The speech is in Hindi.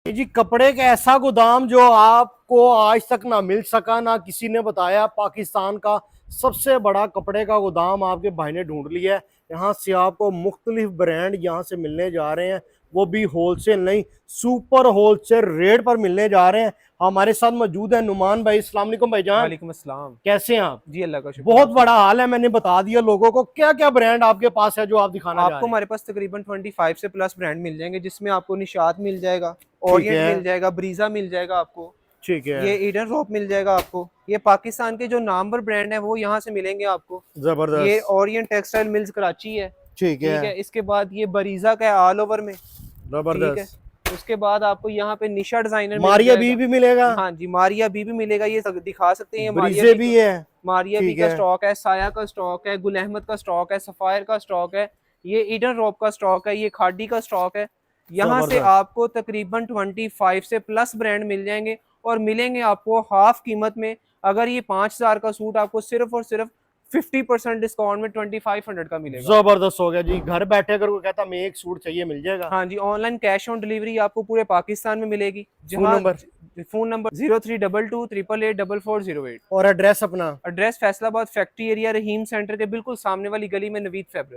ये जी कपड़े का ऐसा गोदाम जो आपको आज तक ना मिल सका, ना किसी ने बताया। पाकिस्तान का सबसे बड़ा कपड़े का गोदाम आपके भाई ने ढूंढ लिया है। यहाँ से आपको मुख्तलिफ ब्रांड यहाँ से मिलने जा रहे हैं, वो भी होलसेल नहीं, सुपर होलसेल रेट पर मिलने जा रहे हैं। हमारे साथ मौजूद है नुमान भाई। अस्सलाम वालेकुम भाईजान, वालेकुम अस्सलाम। कैसे हैं आप? जी अल्लाह का शुक्र। बहुत आप बड़ा सुनाएं। हाल है, मैंने बता दिया लोगों को। क्या क्या ब्रांड आपके पास है जो आप दिखाना चाह आपको रहे हैं? हमारे पास तकरीबन 25 से प्लस ब्रांड मिल जाएंगे, जिसमें आपको निशात मिल जाएगा, ठीक ओरिएंट है, मिल जाएगा, ब्रीजा मिल जाएगा आपको, ठीक है, ये ईडन रॉप मिल जाएगा आपको। ये पाकिस्तान के जो नामवर ब्रांड है वो यहाँ से मिलेंगे आपको। ये जबरदस्त, ओरिएंट टेक्सटाइल मिल्स कराची है। ठीक है, ठीक है, इसके बाद ये बरीजा का है ऑल ओवर में। ठीक है, जबरदस्त। उसके बाद आपको यहाँ पे निशा डिजाइनर मिल मारिया बी जाएगा। भी मिलेगा, हाँ जी, मारिया बी भी मिलेगा। ये दिखा सकते हैं, ये मारिया ब्रीजे बी भी का, है, मारिया बी ठीक का है, स्टॉक है, साया का स्टॉक है, गुल अहमद का स्टॉक है, सफायर का स्टॉक है, ये ईडन रॉप का स्टॉक है, ये खाडी का स्टॉक है। यहाँ से जबरदस्त। आपको तकरीबन 25 से प्लस ब्रांड मिल जाएंगे, और मिलेंगे आपको हाफ कीमत में। अगर ये 5,000 का सूट आपको सिर्फ और सिर्फ 50% डिस्काउंट में 2500 का मिलेगा। जबरदस्त हो गया जी। घर बैठे अगर कोई कहता मैं एक सूट चाहिए, मिल जाएगा। हाँ जी, ऑनलाइन कैश ऑन डिलीवरी आपको पूरे पाकिस्तान में मिलेगी। फोन जहाँ नंबर फोन नंबर 032288884408। और एड्रेस अपना? एड्रेस फैसलाबाद फैक्ट्री एरिया, रहीम सेंटर के बिल्कुल सामने वाली गली में, नवीद फैब्रिक।